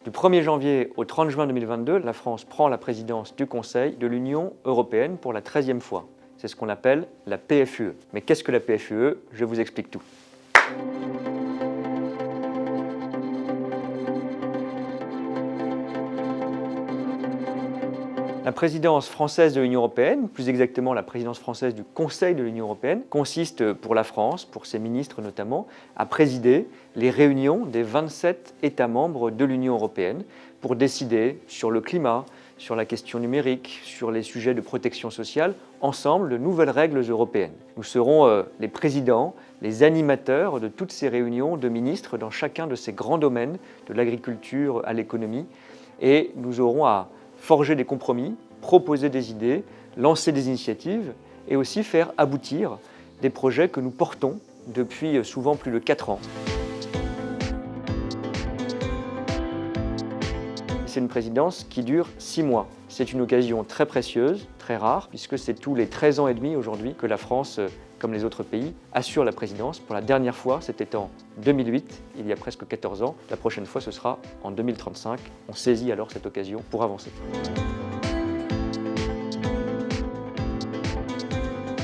Du 1er janvier au 30 juin 2022, la France prend la présidence du Conseil de l'Union européenne pour la 13e fois. C'est ce qu'on appelle la PFUE. Mais qu'est-ce que la PFUE? Je vous explique tout. La présidence française de l'Union européenne, plus exactement la présidence française du Conseil de l'Union européenne, consiste pour la France, pour ses ministres notamment, à présider les réunions des 27 États membres de l'Union européenne pour décider sur le climat, sur la question numérique, sur les sujets de protection sociale, ensemble de nouvelles règles européennes. Nous serons les présidents, les animateurs de toutes ces réunions de ministres dans chacun de ces grands domaines, de l'agriculture à l'économie, et nous aurons à forger des compromis, proposer des idées, lancer des initiatives et aussi faire aboutir des projets que nous portons depuis souvent plus de 4 ans. C'est une présidence qui dure 6 mois. C'est une occasion très précieuse, très rare, puisque c'est tous les 13 ans et demi aujourd'hui que la France, comme les autres pays, assure la présidence. Pour la dernière fois, c'était en 2008, il y a presque 14 ans. La prochaine fois, ce sera en 2035. On saisit alors cette occasion pour avancer.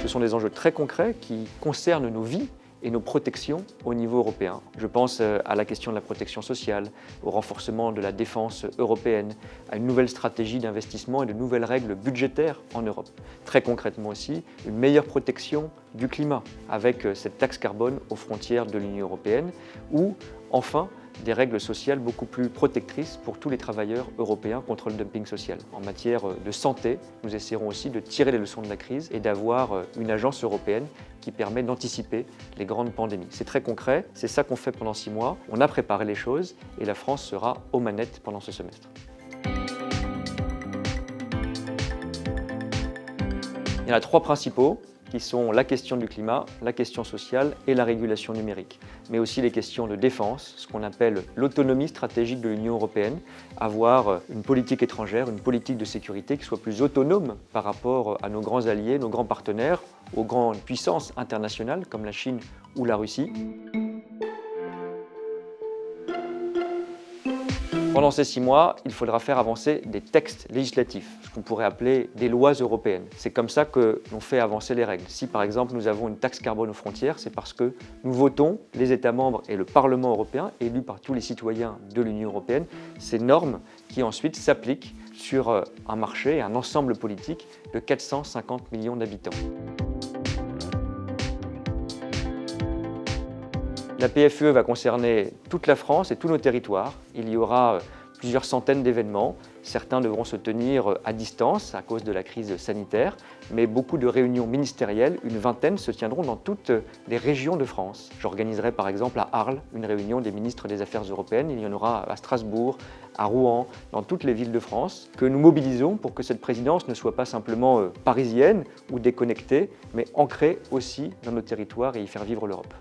Ce sont des enjeux très concrets qui concernent nos vies et nos protections au niveau européen. Je pense à la question de la protection sociale, au renforcement de la défense européenne, à une nouvelle stratégie d'investissement et de nouvelles règles budgétaires en Europe. Très concrètement aussi, une meilleure protection du climat avec cette taxe carbone aux frontières de l'Union européenne ou enfin des règles sociales beaucoup plus protectrices pour tous les travailleurs européens contre le dumping social. En matière de santé, nous essaierons aussi de tirer les leçons de la crise et d'avoir une agence européenne qui permet d'anticiper les grandes pandémies. C'est très concret, c'est ça qu'on fait pendant 6 mois. On a préparé les choses et la France sera aux manettes pendant ce semestre. Il y en a 3 principaux qui sont la question du climat, la question sociale et la régulation numérique. Mais aussi les questions de défense, ce qu'on appelle l'autonomie stratégique de l'Union européenne, avoir une politique étrangère, une politique de sécurité qui soit plus autonome par rapport à nos grands alliés, nos grands partenaires, aux grandes puissances internationales comme la Chine ou la Russie. Pendant ces 6 mois, il faudra faire avancer des textes législatifs, ce qu'on pourrait appeler des lois européennes. C'est comme ça que l'on fait avancer les règles. Si par exemple nous avons une taxe carbone aux frontières, c'est parce que nous votons, les États membres et le Parlement européen, élus par tous les citoyens de l'Union européenne, ces normes qui ensuite s'appliquent sur un marché, un ensemble politique de 450 millions d'habitants. La PFUE va concerner toute la France et tous nos territoires. Il y aura plusieurs centaines d'événements. Certains devront se tenir à distance à cause de la crise sanitaire, mais beaucoup de réunions ministérielles, une vingtaine, se tiendront dans toutes les régions de France. J'organiserai par exemple à Arles une réunion des ministres des Affaires européennes. Il y en aura à Strasbourg, à Rouen, dans toutes les villes de France, que nous mobilisons pour que cette présidence ne soit pas simplement parisienne ou déconnectée, mais ancrée aussi dans nos territoires et y faire vivre l'Europe.